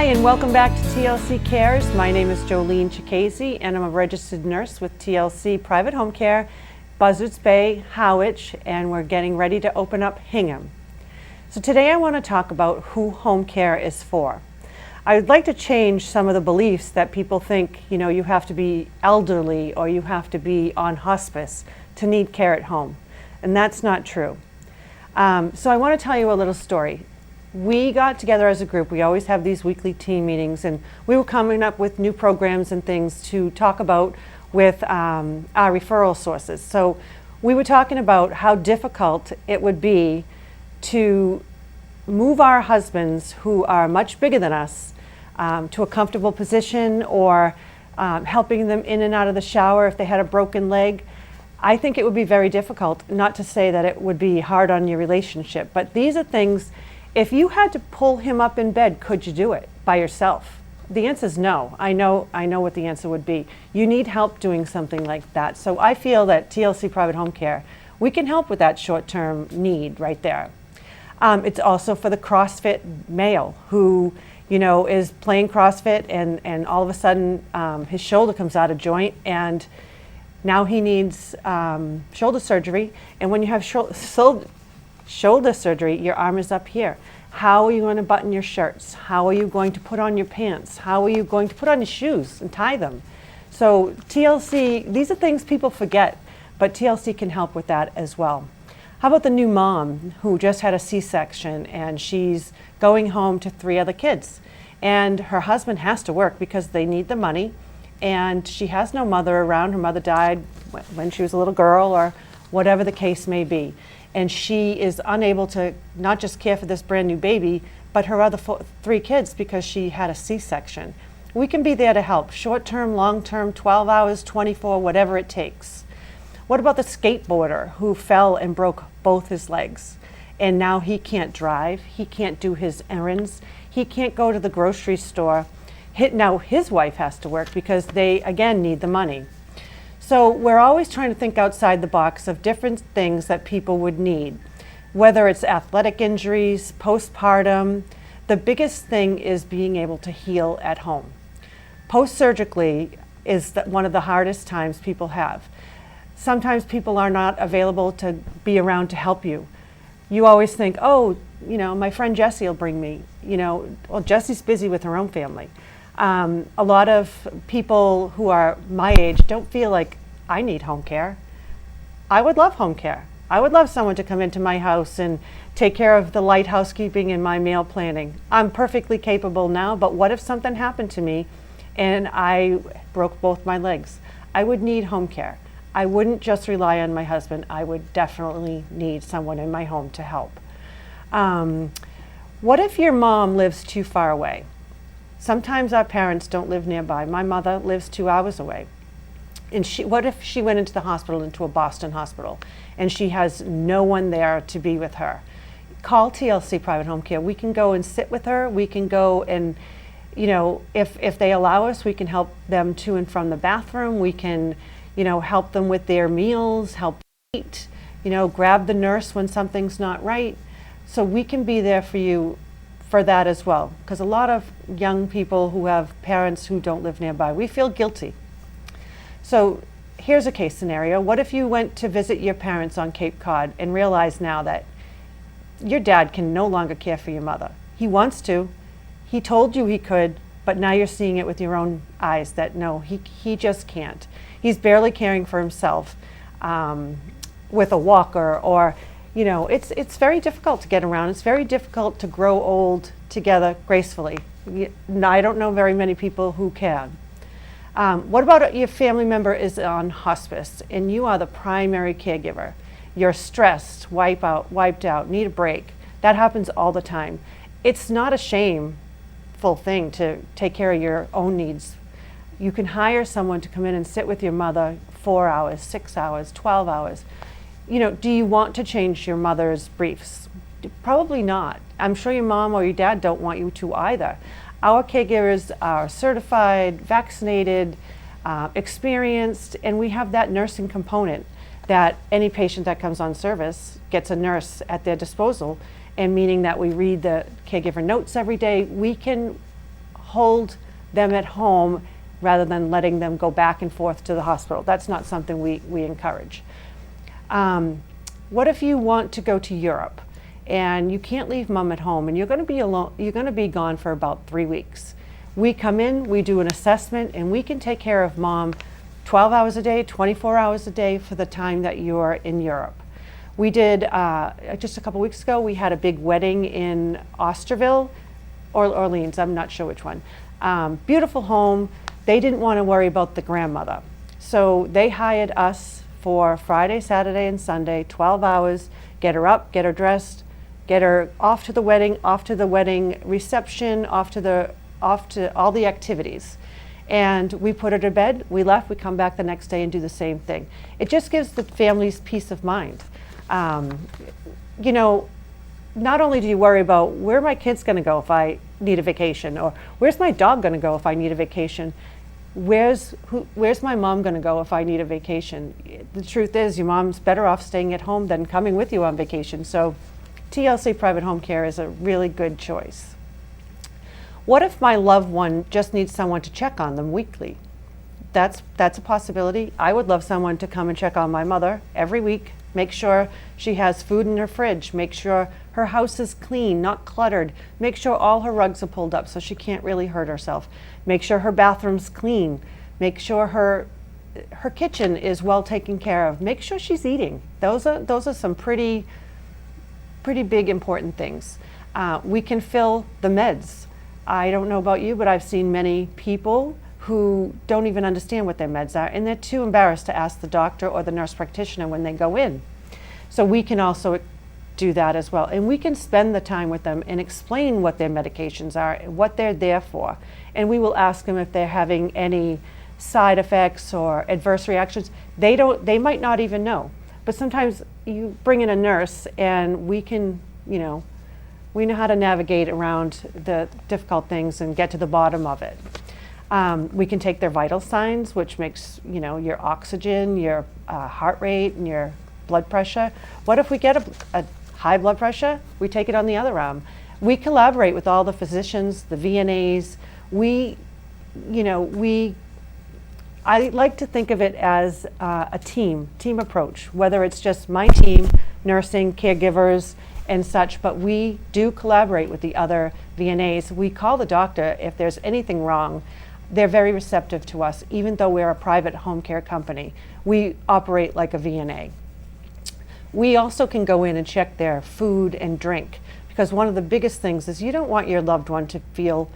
Hi, and welcome back to T.L.C. Cares. My name is Jolene Cicchese, and I'm a registered nurse with T.L.C. Private Home Care, Buzzards Bay, Howich, and we're getting ready to open up Hingham. So today I want to talk about who home care is for. I would like to change some of the beliefs that people think, you have to be elderly or you have to be on hospice to need care at home. And that's not true. So I want to tell you a little story. We got together as a group. We always have these weekly team meetings, and we were coming up with new programs and things to talk about with our referral sources. So we were talking about how difficult it would be to move our husbands, who are much bigger than us, to a comfortable position, or helping them in and out of the shower if they had a broken leg. I think it would be very difficult, not to say that it would be hard on your relationship, but these are things. If you had to pull him up in bed, could you do it by yourself? The answer is no. I know what the answer would be. You need help doing something like that. So I feel that TLC Private Home Care, we can help with that short-term need right there. It's also for the CrossFit male who, is playing CrossFit and all of a sudden his shoulder comes out of joint and now he needs shoulder surgery. And when you have shoulder surgery, your arm is up here. How are you going to button your shirts? How are you going to put on your pants? How are you going to put on your shoes and tie them? So TLC, these are things people forget, but TLC can help with that as well. How about the new mom who just had a C-section and she's going home to 3 other kids, and her husband has to work because they need the money, and she has no mother around. Her mother died when she was a little girl or whatever the case may be. And she is unable to not just care for this brand new baby, but her other 3 kids because she had a C-section. We can be there to help, short-term, long-term, 12 hours, 24, whatever it takes. What about the skateboarder who fell and broke both his legs? And now he can't drive, he can't do his errands, he can't go to the grocery store. Now his wife has to work because they, again, need the money. So we're always trying to think outside the box of different things that people would need, whether it's athletic injuries, postpartum. The biggest thing is being able to heal at home. Post-surgically is one of the hardest times people have. Sometimes people are not available to be around to help you. You always think, my friend Jessie will bring me. Well, Jessie's busy with her own family. A lot of people who are my age don't feel like I need home care. I would love home care. I would love someone to come into my house and take care of the light housekeeping and my meal planning. I'm perfectly capable now, but what if something happened to me and I broke both my legs? I would need home care. I wouldn't just rely on my husband. I would definitely need someone in my home to help. What if your mom lives too far away? Sometimes our parents don't live nearby. My mother lives 2 hours away. And what if she went into the hospital, into a Boston hospital, and she has no one there to be with her? Call TLC Private Home Care. We can go and sit with her. We can go and, if they allow us, we can help them to and from the bathroom. We can, help them with their meals, help eat, grab the nurse when something's not right. So we can be there for you for that as well, because a lot of young people who have parents who don't live nearby, we feel guilty. So here's a case scenario. What if you went to visit your parents on Cape Cod and realized now that your dad can no longer care for your mother? He wants to. He told you he could, but now you're seeing it with your own eyes that no, he just can't. He's barely caring for himself with a walker, or it's very difficult to get around. It's very difficult to grow old together gracefully. I don't know very many people who can. What about your family member is on hospice and you are the primary caregiver? You're stressed, wiped out, need a break. That happens all the time. It's not a shameful thing to take care of your own needs. You can hire someone to come in and sit with your mother 4 hours, 6 hours, 12 hours. Do you want to change your mother's briefs? Probably not. I'm sure your mom or your dad don't want you to either. Our caregivers are certified, vaccinated, experienced, and we have that nursing component that any patient that comes on service gets a nurse at their disposal, and meaning that we read the caregiver notes every day. We can hold them at home rather than letting them go back and forth to the hospital. That's not something we encourage. What if you want to go to Europe and you can't leave mom at home and you're going to be alone, you're going to be gone for about 3 weeks? We come in, we do an assessment, and we can take care of mom 12 hours a day, 24 hours a day for the time that you're in Europe. We did, just a couple weeks ago, we had a big wedding in Osterville, or Orleans, I'm not sure which one. Beautiful home. They didn't want to worry about the grandmother. So they hired us for Friday, Saturday, and Sunday, 12 hours, get her up, get her dressed, get her off to the wedding reception, off to all the activities. And we put her to bed, we left, we come back the next day and do the same thing. It just gives the families peace of mind. You know, not only do you worry about where my kid's gonna go if I need a vacation, or where's my dog gonna go if I need a vacation, where's my mom gonna go if I need a vacation? The truth is, your mom's better off staying at home than coming with you on vacation. So TLC Private Home Care is a really good choice. What if my loved one just needs someone to check on them weekly? That's a possibility. I would love someone to come and check on my mother every week, make sure she has food in her fridge, make sure her house is clean, not cluttered, make sure all her rugs are pulled up so she can't really hurt herself, make sure her bathroom's clean, make sure her kitchen is well taken care of, make sure she's eating. Those are some pretty big important things. We can fill the meds. I don't know about you, but I've seen many people who don't even understand what their meds are, and they're too embarrassed to ask the doctor or the nurse practitioner when they go in. So we can also do that as well. And we can spend the time with them and explain what their medications are and what they're there for. And we will ask them if they're having any side effects or adverse reactions. They might not even know. But sometimes you bring in a nurse and we can, we know how to navigate around the difficult things and get to the bottom of it. We can take their vital signs, which makes, your oxygen, your heart rate, and your blood pressure. What if we get a high blood pressure? We take it on the other arm. We collaborate with all the physicians, the VNAs. I like to think of it as a team approach, whether it's just my team, nursing, caregivers, and such, but we do collaborate with the other VNAs. We call the doctor if there's anything wrong. They're very receptive to us, even though we're a private home care company. We operate like a VNA. We also can go in and check their food and drink, because one of the biggest things is you don't want your loved one to feel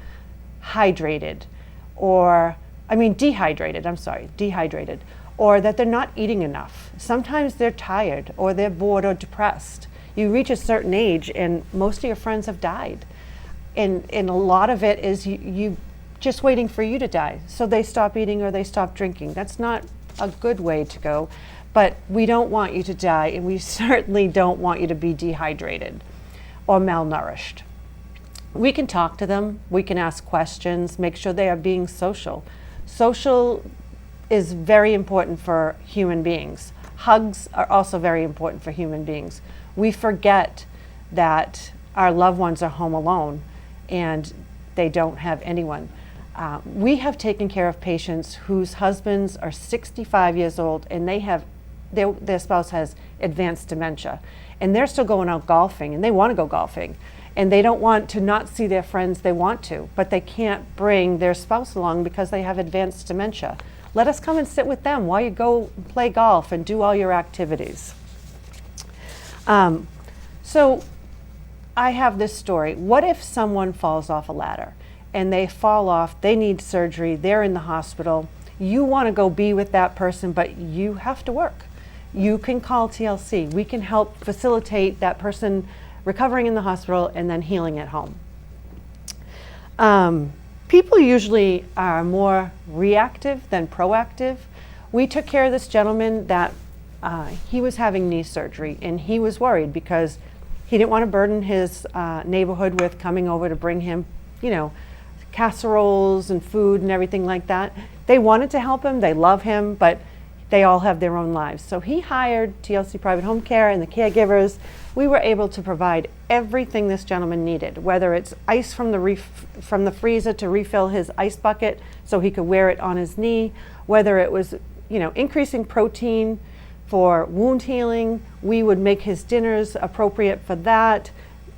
dehydrated, or that they're not eating enough. Sometimes they're tired, or they're bored or depressed. You reach a certain age and most of your friends have died. And a lot of it is you just waiting for you to die. So they stop eating or they stop drinking. That's not a good way to go. But we don't want you to die, and we certainly don't want you to be dehydrated or malnourished. We can talk to them, we can ask questions, make sure they are being social. Social is very important for human beings. Hugs are also very important for human beings. We forget that our loved ones are home alone and they don't have anyone. We have taken care of patients whose husbands are 65 years old and their spouse has advanced dementia, and they're still going out golfing and they want to go golfing, and they don't want to not see their friends. They want to, but they can't bring their spouse along because they have advanced dementia. Let us come and sit with them while you go play golf and do all your activities. So I have this story. What if someone falls off a ladder and they fall off, they need surgery, they're in the hospital, you want to go be with that person, but you have to work. You can call TLC. We can help facilitate that person recovering in the hospital and then healing at home. People usually are more reactive than proactive. We took care of this gentleman that he was having knee surgery, and he was worried because he didn't want to burden his neighborhood with coming over to bring him, casseroles and food and everything like that. They wanted to help him, they love him, but they all have their own lives. So he hired T.L.C. Private Home Care and the caregivers. We were able to provide everything this gentleman needed, whether it's ice from the freezer to refill his ice bucket so he could wear it on his knee, whether it was, increasing protein for wound healing. We would make his dinners appropriate for that.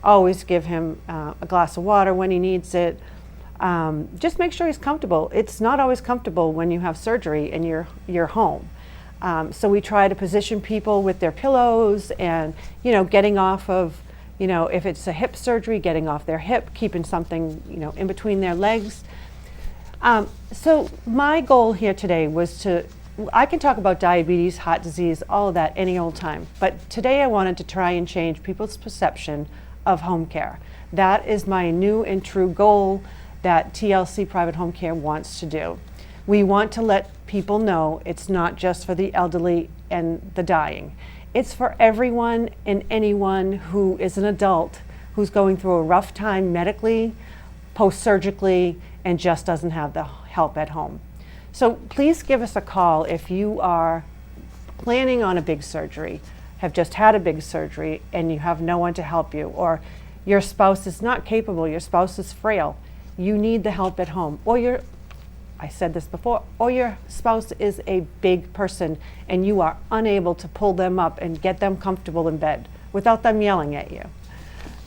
Always give him a glass of water when he needs it. Just make sure he's comfortable. It's not always comfortable when you have surgery and you're home. So we try to position people with their pillows and, getting off of, if it's a hip surgery, getting off their hip, keeping something, in between their legs. So my goal here today was I can talk about diabetes, heart disease, all of that any old time. But today I wanted to try and change people's perception of home care. That is my new and true goal that T.L.C. Private Home Care wants to do. We want to let people know it's not just for the elderly and the dying. It's for everyone and anyone who is an adult who's going through a rough time medically, post-surgically, and just doesn't have the help at home. So please give us a call if you are planning on a big surgery, have just had a big surgery, and you have no one to help you, or your spouse is not capable, your spouse is frail, you need the help at home, or I said this before, or your spouse is a big person and you are unable to pull them up and get them comfortable in bed without them yelling at you.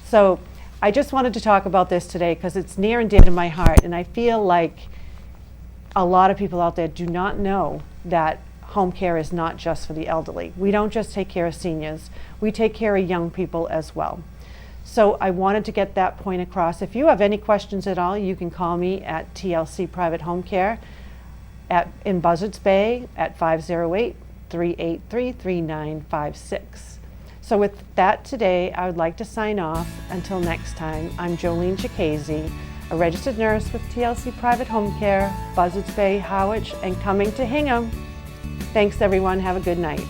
So I just wanted to talk about this today because it's near and dear to my heart, and I feel like a lot of people out there do not know that home care is not just for the elderly. We don't just take care of seniors, we take care of young people as well. So I wanted to get that point across. If you have any questions at all, you can call me at T.L.C. Private Home Care in Buzzards Bay at 508-383-3956. So with that today, I would like to sign off. Until next time, I'm Jolene Cicchese, a registered nurse with T.L.C. Private Home Care, Buzzards Bay, Howard, and coming to Hingham. Thanks everyone, have a good night.